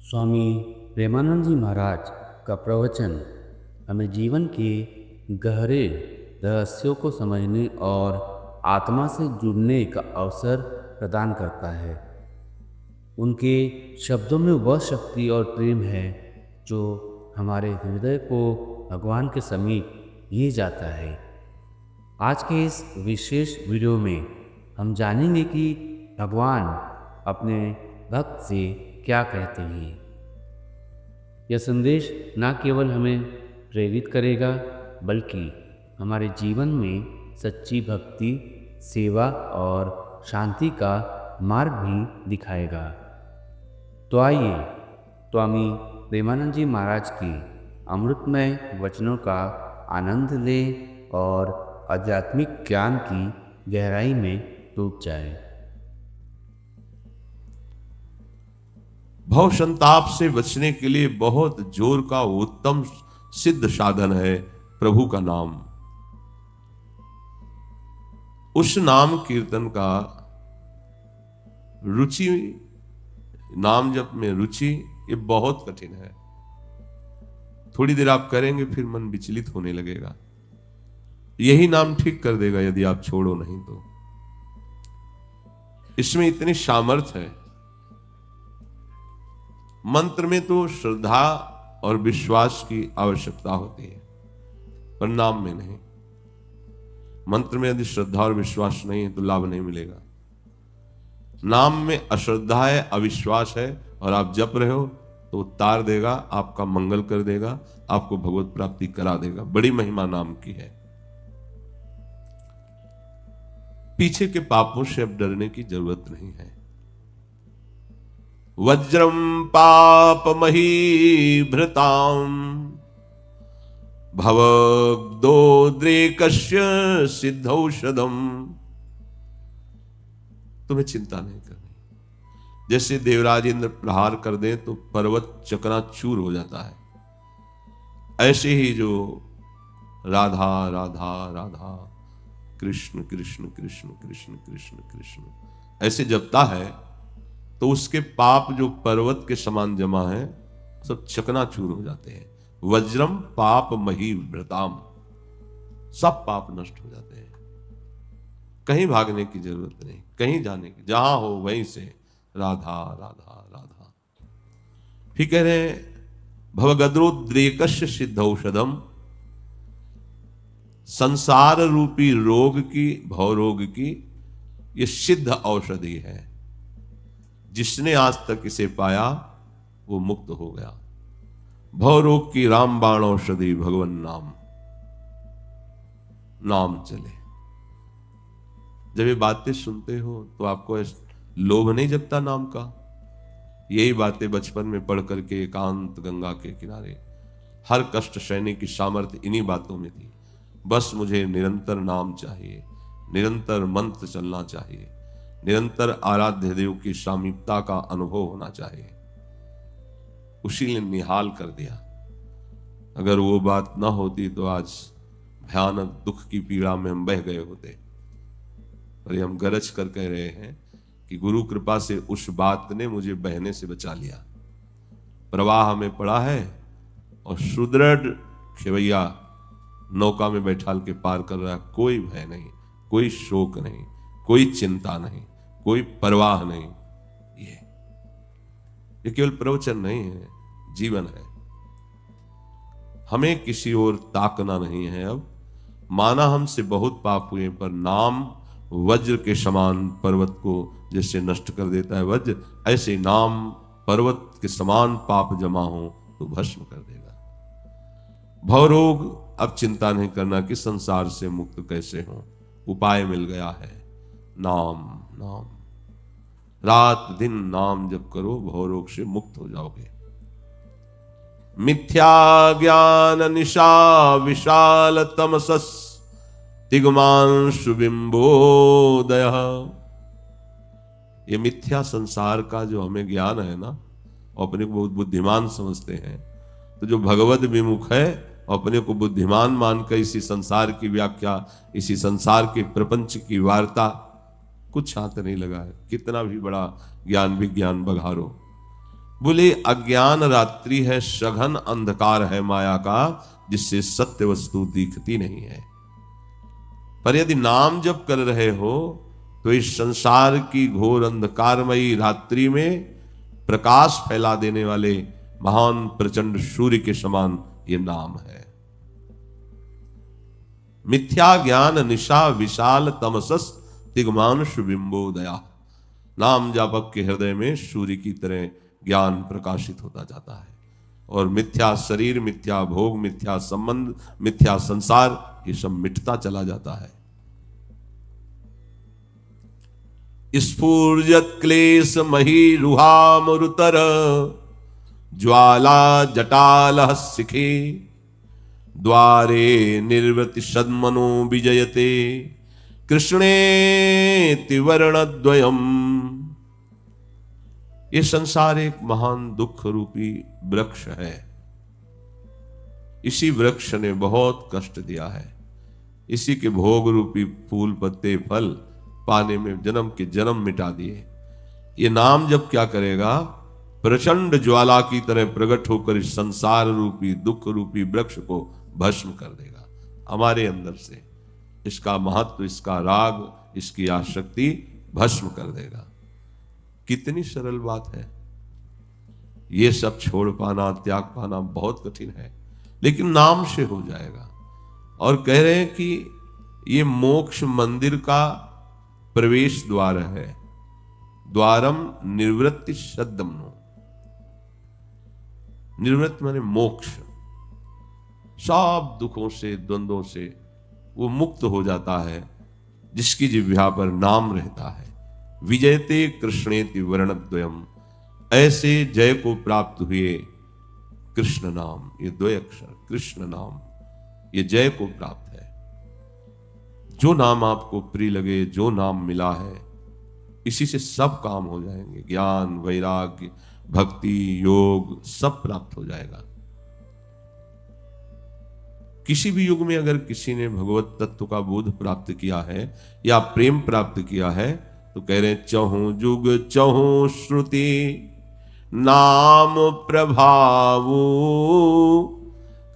स्वामी प्रेमानंद जी महाराज का प्रवचन हमें जीवन के गहरे रहस्यों को समझने और आत्मा से जुड़ने का अवसर प्रदान करता है। उनके शब्दों में वह शक्ति और प्रेम है जो हमारे हृदय को भगवान के समीप ले जाता है। आज के इस विशेष वीडियो में हम जानेंगे कि भगवान अपने भक्त से क्या कहते हैं। यह संदेश न केवल हमें प्रेरित करेगा बल्कि हमारे जीवन में सच्ची भक्ति, सेवा और शांति का मार्ग भी दिखाएगा। तो आइए स्वामी प्रेमानंद जी महाराज के अमृतमय वचनों का आनंद लें और आध्यात्मिक ज्ञान की गहराई में डूब जाएं। भव संताप से बचने के लिए बहुत जोर का उत्तम सिद्ध साधन है प्रभु का नाम। उस नाम कीर्तन का रुचि, नाम जप में रुचि, ये बहुत कठिन है। थोड़ी देर आप करेंगे फिर मन विचलित होने लगेगा। यही नाम ठीक कर देगा यदि आप छोड़ो नहीं तो। इसमें इतनी सामर्थ्य है। मंत्र में तो श्रद्धा और विश्वास की आवश्यकता होती है, पर नाम में नहीं। मंत्र में यदि श्रद्धा और विश्वास नहीं है तो लाभ नहीं मिलेगा। नाम में अश्रद्धा है, अविश्वास है, और आप जप रहे हो तो उतार देगा, आपका मंगल कर देगा, आपको भगवत प्राप्ति करा देगा। बड़ी महिमा नाम की है। पीछे के पापों से अब डरने की जरूरत नहीं है। वज्रम पापमही भृताम भवग्दोद्रेकस्य सिद्धौषधम। तुम्हें चिंता नहीं करनी। जैसे देवराज इंद्र प्रहार कर दे तो पर्वत चकनाचूर हो जाता है, ऐसे ही जो राधा राधा राधा कृष्ण कृष्ण कृष्ण कृष्ण कृष्ण कृष्ण ऐसे जपता है तो उसके पाप जो पर्वत के समान जमा है सब चकनाचूर हो जाते हैं। वज्रम पाप मही व्रताम, सब पाप नष्ट हो जाते हैं। कहीं भागने की जरूरत नहीं, कहीं जाने की, जहां हो वहीं से राधा राधा राधा। फिर कह रहे हैं भवगद्रोद्रेकस्य सिद्ध औषधम। संसार रूपी रोग की, भव रोग की ये सिद्ध औषधि है। जिसने आज तक इसे पाया वो मुक्त हो गया। भव रोग की रामबाण औषधि भगवन नाम। नाम चले। जब ये बातें सुनते हो तो आपको लोभ नहीं जगता नाम का? यही बातें बचपन में पढ़ करके एकांत गंगा के किनारे हर कष्ट सहने की सामर्थ्य इन्हीं बातों में थी। बस मुझे निरंतर नाम चाहिए, निरंतर मंत्र चलना चाहिए, निरंतर आराध्य देव की सामीप्यता का अनुभव होना चाहिए। उसी ने निहाल कर दिया। अगर वो बात ना होती तो आज भयानक दुख की पीड़ा में हम बह गए होते। और हम गरज कर कह रहे हैं कि गुरु कृपा से उस बात ने मुझे बहने से बचा लिया। प्रवाह में पड़ा है और सुदृढ़ खेवैया नौका में बैठाल के पार कर रहा है। कोई भय नहीं, कोई शोक नहीं, कोई चिंता नहीं, कोई परवाह नहीं। ये केवल प्रवचन नहीं है, जीवन है। हमें किसी और ताकना नहीं है। अब माना हमसे बहुत पाप हुए, पर नाम वज्र के समान पर्वत को जैसे नष्ट कर देता है वज्र, ऐसे नाम पर्वत के समान पाप जमा हो तो भस्म कर देगा। भवरोग अब चिंता नहीं करना कि संसार से मुक्त कैसे हो। उपाय मिल गया है, नाम नाम। रात दिन नाम जप करो, भवरोग से मुक्त हो जाओगे। मिथ्या ज्ञान निशा विशाल तमसस तिग्मांशु बिंबोदय। ये मिथ्या संसार का जो हमें ज्ञान है ना, अपने को बहुत बुद्धिमान समझते हैं। तो जो भगवत विमुख है अपने को बुद्धिमान मानकर इसी संसार की व्याख्या, इसी संसार के प्रपंच की वार्ता कुछ हाथ नहीं लगा है। कितना भी बड़ा ज्ञान विज्ञान बघारो, बोले अज्ञान रात्रि है, सघन अंधकार है माया का, जिससे सत्य वस्तु दिखती नहीं है। पर यदि नाम जप कर रहे हो तो इस संसार की घोर अंधकारमयी रात्रि में प्रकाश फैला देने वाले महान प्रचंड सूर्य के समान ये नाम है। मिथ्या ज्ञान निशा विशाल तमसस तिग्मांश बिंबोदया। नाम जापक के हृदय में सूर्य की तरह ज्ञान प्रकाशित होता जाता है और मिथ्या शरीर, मिथ्या भोग, मिथ्या संबंध, मिथ्या संसार, ये सब मिटता चला जाता है। स्फूर्जत क्लेश मही रुहा मरुतर ज्वाला जटाल शिखे द्वारे निर्वृति सन्मनो विजयते कृष्णे तिवर्णद्वयम्। ये संसार एक महान दुख रूपी वृक्ष है। इसी वृक्ष ने बहुत कष्ट दिया है। इसी के भोग रूपी फूल पत्ते फल पाने में जन्म के जन्म मिटा दिए। ये नाम जब क्या करेगा, प्रचंड ज्वाला की तरह प्रकट होकर इस संसार रूपी दुख रूपी वृक्ष को भस्म कर देगा हमारे अंदर से। इसका महत्व, इसका राग, इसकी आसक्ति भस्म कर देगा। कितनी सरल बात है। ये सब छोड़ पाना, त्याग पाना बहुत कठिन है, लेकिन नाम से हो जाएगा। और कह रहे हैं कि ये मोक्ष मंदिर का प्रवेश द्वार है। द्वारम निवृत्ति शब्दमनो। निवृत्त माने मोक्ष। सब दुखों से, द्वंद्वों से वो मुक्त हो जाता है जिसकी जिह्वा पर नाम रहता है। विजयते कृष्णेति वर्णद्वयम्। ऐसे जय को प्राप्त हुए कृष्ण नाम, ये दो अक्षर कृष्ण नाम, ये जय को प्राप्त है। जो नाम आपको प्रिय लगे, जो नाम मिला है, इसी से सब काम हो जाएंगे। ज्ञान, वैराग्य, भक्ति, योग सब प्राप्त हो जाएगा। किसी भी युग में अगर किसी ने भगवत तत्व का बोध प्राप्त किया है या प्रेम प्राप्त किया है तो कह रहे हैं चहु जुग चहु श्रुति नाम प्रभावु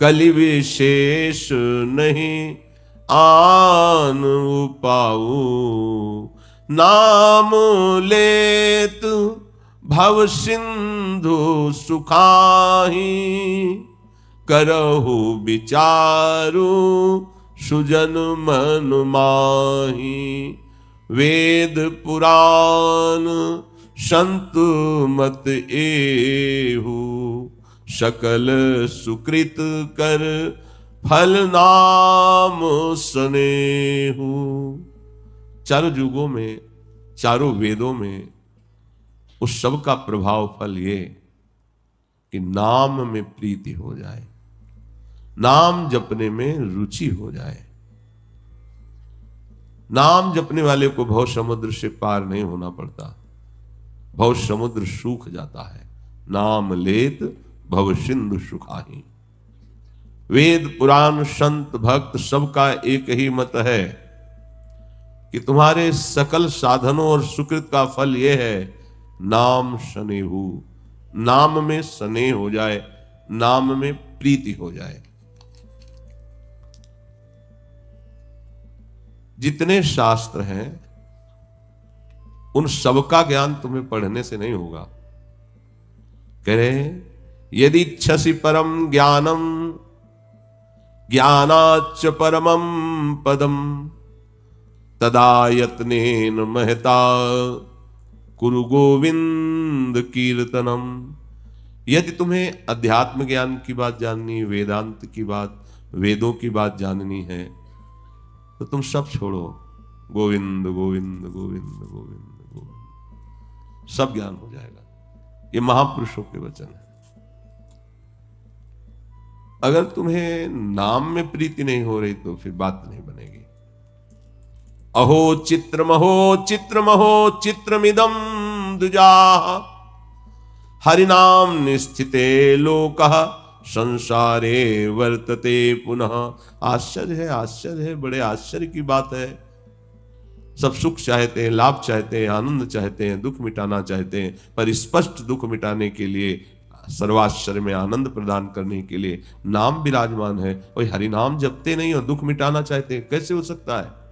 कलि विशेष नहीं आन उपाऊ। नाम लेत भव सिंधु सुखाही करहु विचारु सुजन मन माही। वेद पुराण संत मत एहु सकल सुकृत कर फल नाम सनेहु। चारों युगों में, चारों वेदों में उस सब का प्रभाव फल ये कि नाम में प्रीति हो जाए, नाम जपने में रुचि हो जाए। नाम जपने वाले को भव समुद्र से पार नहीं होना पड़ता, भव समुद्र सूख जाता है। नाम लेत भव सिंधु सुखाही। वेद पुराण संत भक्त सबका एक ही मत है कि तुम्हारे सकल साधनों और सुकृत का फल यह है नाम स्नेहु। नाम में स्नेह हो जाए, नाम में प्रीति हो जाए। जितने शास्त्र हैं उन सबका ज्ञान तुम्हें पढ़ने से नहीं होगा। कह रहे हैं यदि इच्छसि परम ज्ञानम ज्ञानाच्च परमम पदम तदा यत्नेन महता कुरु गोविंद कीर्तनम। यदि तुम्हें अध्यात्म ज्ञान की बात जाननी, वेदांत की बात, वेदों की बात जाननी है तो तुम सब छोड़ो, गोविंद गोविंद गोविंद गोविंद गोविंद, सब ज्ञान हो जाएगा। ये महापुरुषों के वचन है। अगर तुम्हें नाम में प्रीति नहीं हो रही तो फिर बात नहीं बनेगी। अहो चित्रमहो चित्रमहो चित्रमिदं दुजा हरिनाम निस्थिते लोकः संसारे वर्तते पुनः। आश्चर्य है, आश्चर्य है, बड़े आश्चर्य की बात है सब सुख चाहते हैं, लाभ चाहते हैं, आनंद चाहते हैं, दुख मिटाना चाहते हैं, पर स्पष्ट दुख मिटाने के लिए, सर्वाश्चर्य में आनंद प्रदान करने के लिए नाम विराजमान है। कोई हरि नाम जपते नहीं और दुख मिटाना चाहते हैं, कैसे हो सकता है?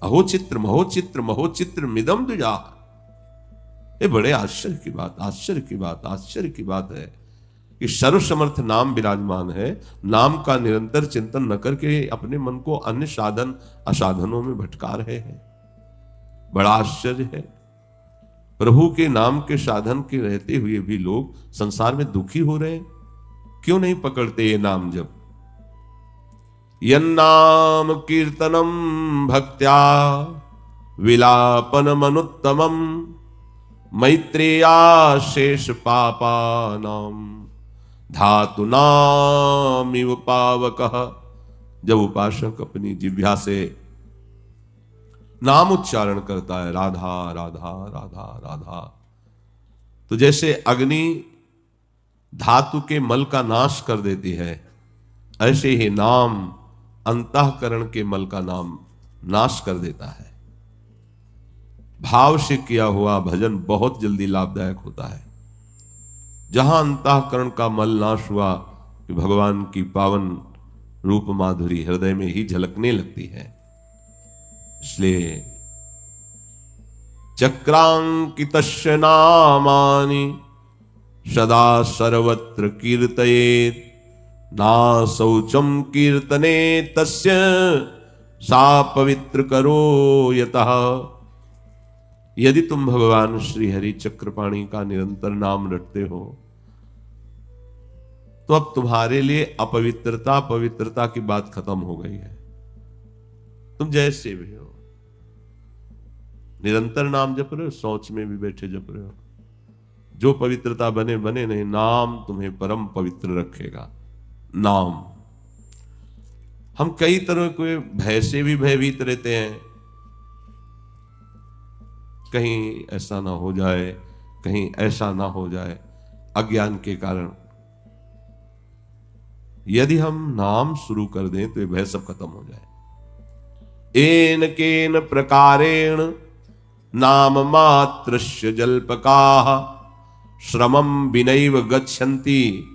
अहो चित्र महो चित्र महो चित्र मिदम दुजा। ये बड़े आश्चर्य की बात, आश्चर्य की बात, आश्चर्य की बात है कि सर्वसमर्थ नाम विराजमान है। नाम का निरंतर चिंतन न करके अपने मन को अन्य साधन असाधनों में भटका रहे हैं। बड़ा आश्चर्य है। प्रभु के नाम के साधन के रहते हुए भी लोग संसार में दुखी हो रहे हैं। क्यों नहीं पकड़ते ये नाम जब? यन्नाम कीर्तनम भक्त्या विलापन मनुत्तमम मैत्रेया शेष पापानाम धातुनामिव पावकः। जब उपासक अपनी जिह्वा से नाम उच्चारण करता है, राधा राधा राधा राधा, तो जैसे अग्नि धातु के मल का नाश कर देती है, ऐसे ही नाम अंतःकरण के मल का नाम नाश कर देता है। भाव से किया हुआ भजन बहुत जल्दी लाभदायक होता है। जहां अंतःकरण का मल नाश हुआ कि भगवान की पावन रूप माधुरी हृदय में ही झलकने लगती है। इसलिए चक्रांकितस्य नामानि सदा सर्वत्र कीर्तयेत्, ना शौचम कीर्तने तस्य सा पवित्र करो यतः। यदि तुम भगवान श्री हरि चक्रपाणी का निरंतर नाम रटते हो तो अब तुम्हारे लिए अपवित्रता पवित्रता की बात खत्म हो गई है। तुम जैसे भी हो निरंतर नाम जप रहे हो, शौच में भी बैठे जप रहे हो, जो पवित्रता बने बने नहीं, नाम तुम्हें परम पवित्र रखेगा। नाम। हम कई तरह के भय से भी भयभीत रहते हैं, कहीं ऐसा ना हो जाए, कहीं ऐसा ना हो जाए, अज्ञान के कारण। यदि हम नाम शुरू कर दें तो ये भय सब खत्म हो जाए। एन केन प्रकारेण नाम मात्रस्य जल्पकाः श्रमं विनैव गच्छन्ति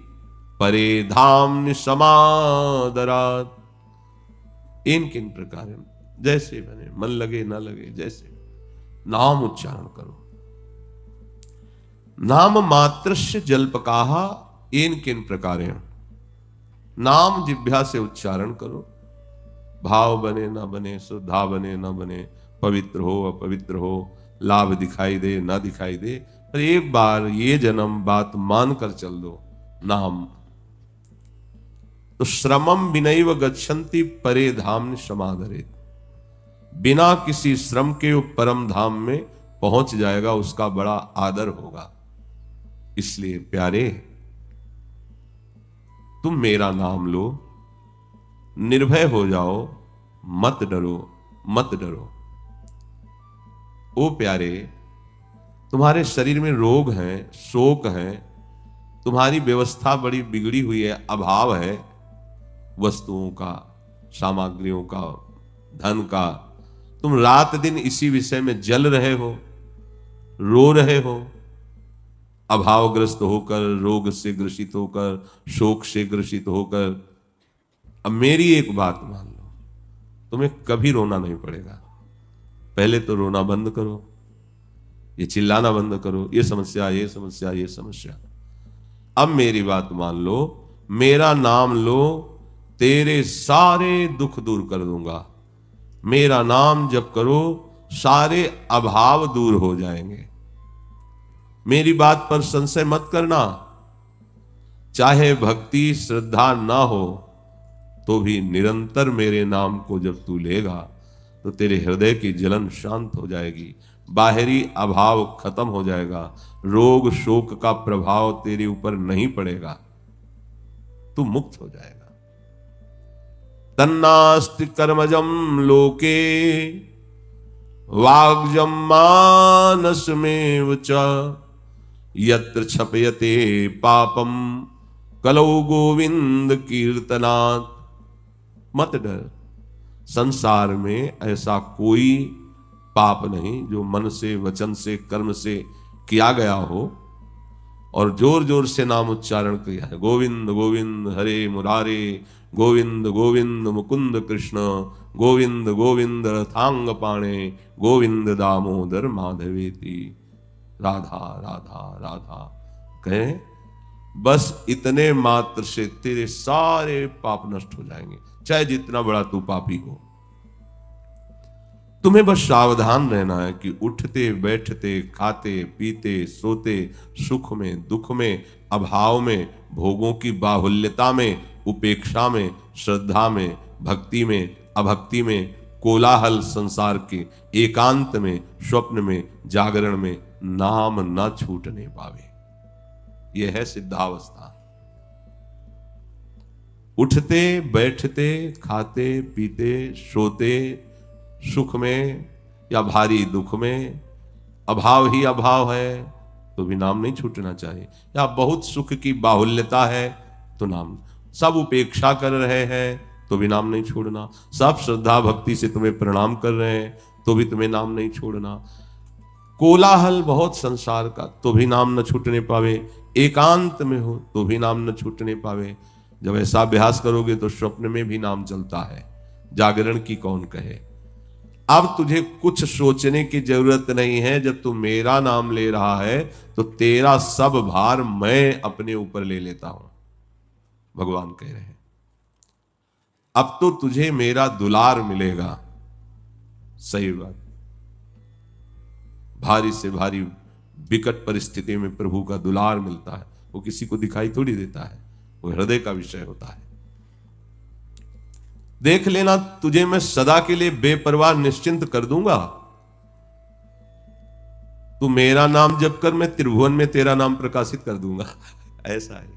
परे धाम समादरात्। इन किन प्रकारेण, जैसे बने, मन लगे ना लगे, जैसे नाम उच्चारण करो। नाम मात्रस्य जल्पकाः एन किन प्रकारेण, नाम जिह्वा से उच्चारण करो। भाव बने ना बने, श्रद्धा बने ना बने, पवित्र हो अपवित्र हो, लाभ दिखाई दे ना दिखाई दे, पर एक बार ये जन्म बात मान कर चल दो, नाम। तो श्रमम विनैव गच्छन्ति परे धाम समादरेत्। बिना किसी श्रम के वो परम धाम में पहुंच जाएगा, उसका बड़ा आदर होगा। इसलिए प्यारे, तुम मेरा नाम लो, निर्भय हो जाओ, मत डरो, मत डरो। ओ प्यारे, तुम्हारे शरीर में रोग हैं, शोक हैं, तुम्हारी व्यवस्था बड़ी बिगड़ी हुई है, अभाव है वस्तुओं का, सामग्रियों का, धन का। तुम रात दिन इसी विषय में जल रहे हो, रो रहे हो, अभावग्रस्त होकर, रोग से ग्रसित होकर, शोक से ग्रसित होकर। अब मेरी एक बात मान लो, तुम्हें कभी रोना नहीं पड़ेगा। पहले तो रोना बंद करो, ये चिल्लाना बंद करो, ये समस्या, ये समस्या, ये समस्या। अब मेरी बात मान लो, मेरा नाम लो, तेरे सारे दुख दूर कर दूंगा। मेरा नाम जप करो, सारे अभाव दूर हो जाएंगे। मेरी बात पर संशय मत करना। चाहे भक्ति श्रद्धा ना हो तो भी निरंतर मेरे नाम को जब तू लेगा तो तेरे हृदय की जलन शांत हो जाएगी, बाहरी अभाव खत्म हो जाएगा, रोग शोक का प्रभाव तेरे ऊपर नहीं पड़ेगा, तू मुक्त हो जाएगा। तन्नास्ति कर्मजम लोके वाग्जम मानसमेव च यत्र छपयते पापम कलौ गोविंद कीर्तनात्। मत डर, संसार में ऐसा कोई पाप नहीं जो मन से, वचन से, कर्म से किया गया हो और जोर जोर से नाम उच्चारण किया है। गोविंद गोविंद हरे मुरारे, गोविंद गोविंद मुकुंद कृष्ण, गोविंद गोविंद रथांग पाणे, गोविंद दामोदर माधवेति, राधा राधा राधा कहे, बस इतने मात्र से तेरे सारे पाप नष्ट हो जाएंगे, चाहे जितना बड़ा तू पापी हो। तुम्हें बस सावधान रहना है कि उठते बैठते, खाते पीते, सोते, सुख में, दुख में, अभाव में, भोगों की बाहुल्यता में, उपेक्षा में, श्रद्धा में, भक्ति में, अभक्ति में, कोलाहल संसार के, एकांत में, स्वप्न में, जागरण में नाम न छूटने पावे। यह है सिद्धावस्था। उठते बैठते, खाते पीते, सोते, सुख में या भारी दुख में, अभाव ही अभाव है तो भी नाम नहीं छूटना चाहिए, या बहुत सुख की बाहुल्यता है तो नाम, सब उपेक्षा कर रहे हैं तो भी नाम नहीं छोड़ना, सब श्रद्धा भक्ति से तुम्हें प्रणाम कर रहे हैं तो भी तुम्हें नाम नहीं छोड़ना, कोलाहल बहुत संसार का तो भी नाम न छूटने पावे, एकांत में हो तो भी नाम न छूटने पावे। जब ऐसा अभ्यास करोगे तो स्वप्न में भी नाम चलता है, जागरण की कौन कहे। अब तुझे कुछ सोचने की जरूरत नहीं है। जब तू मेरा नाम ले रहा है तो तेरा सब भार मैं अपने ऊपर ले लेता हूं, भगवान कह रहे हैं। अब तो तुझे मेरा दुलार मिलेगा। सही बात, भारी से भारी विकट परिस्थिति में प्रभु का दुलार मिलता है। वो किसी को दिखाई थोड़ी देता है, वो हृदय का विषय होता है। देख लेना, तुझे मैं सदा के लिए बेपरवाह निश्चिंत कर दूंगा। तू मेरा नाम जप कर, मैं त्रिभुवन में तेरा नाम प्रकाशित कर दूंगा। ऐसा है,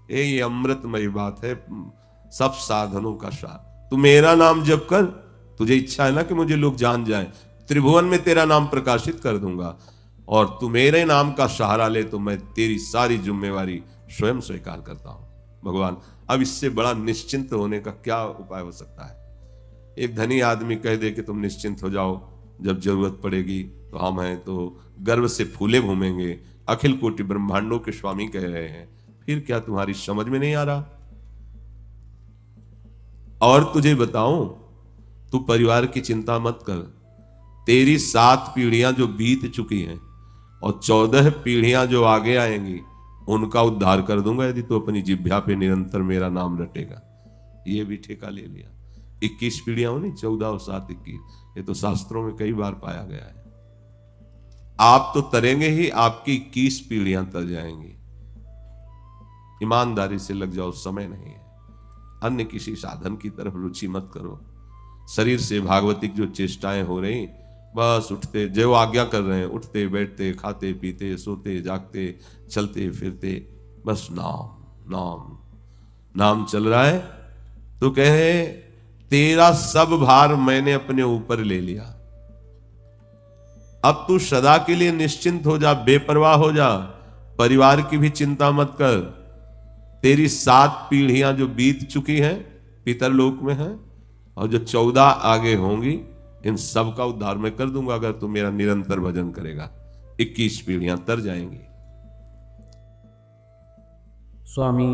ये अमृतमयी बात है, सब साधनों का सार। तू मेरा नाम जप कर, तुझे इच्छा है ना कि मुझे लोग जान जाएं, त्रिभुवन में तेरा नाम प्रकाशित कर दूंगा। और तू मेरे नाम का सहारा ले तो मैं तेरी सारी जिम्मेवारी स्वयं स्वीकार करता हूं। भगवान, अब इससे बड़ा निश्चिंत होने का क्या उपाय हो सकता है। एक धनी आदमी कह दे कि तुम निश्चिंत हो जाओ, जब जरूरत पड़ेगी तो हम हैं, तो गर्व से फूले घूमेंगे। अखिल कोटि ब्रह्मांडों के स्वामी कह रहे हैं, फिर क्या तुम्हारी समझ में नहीं आ रहा। और तुझे बताऊं, तू परिवार की चिंता मत कर। तेरी 7 पीढ़ियां जो बीत चुकी हैं और 14 पीढ़ियां जो आगे आएंगी, उनका उद्धार कर दूंगा यदि तू अपनी जिह्वा पे निरंतर मेरा नाम रटेगा। ये भी ठेका ले लिया। 21 पीढ़ियां हो नहीं, 14 और 7 21, ये तो शास्त्रों में कई बार पाया गया है। आप तो तरेंगे ही, आपकी 21 पीढ़ियां तर जाएंगी। ईमानदारी से लग जाओ, समय नहीं है। अन्य किसी साधन की तरफ रुचि मत करो। शरीर से भागवतिक जो चेष्टाएं हो रही, बस उठते, जो आज्ञा कर रहे हैं, उठते बैठते, खाते पीते, सोते जागते, चलते फिरते, बस नाम नाम नाम चल रहा है। तो कहे, तेरा सब भार मैंने अपने ऊपर ले लिया। अब तू सदा के लिए निश्चिंत हो जा, बेपरवाह हो जा। परिवार की भी चिंता मत कर। तेरी 7 पीढ़ियां जो बीत चुकी हैं पितरलोक में हैं, और जो 14 आगे होंगी, इन सब का उद्धार मैं कर दूंगा अगर तू मेरा निरंतर भजन करेगा। 21 पीढ़ियां तर जाएंगी। स्वामी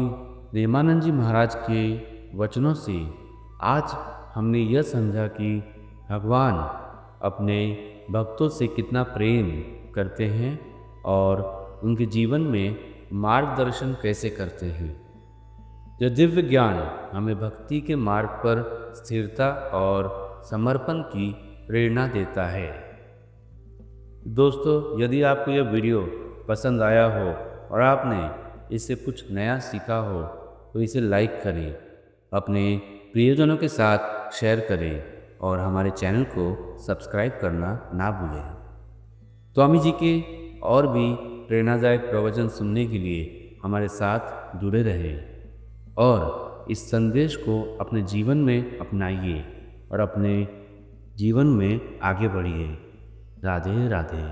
प्रेमानंद जी महाराज के वचनों से आज हमने यह समझा कि भगवान अपने भक्तों से कितना प्रेम करते हैं और उनके जीवन में मार्गदर्शन कैसे करते हैं। यह दिव्य ज्ञान हमें भक्ति के मार्ग पर स्थिरता और समर्पण की प्रेरणा देता है। दोस्तों, यदि आपको यह वीडियो पसंद आया हो और आपने इससे कुछ नया सीखा हो तो इसे लाइक करें, अपने प्रियजनों के साथ शेयर करें और हमारे चैनल को सब्सक्राइब करना ना भूलें। स्वामी जी के और भी प्रेरणादायक प्रवचन सुनने के लिए हमारे साथ जुड़े रहें और इस संदेश को अपने जीवन में अपनाइए और अपने जीवन में आगे बढ़िए। राधे राधे।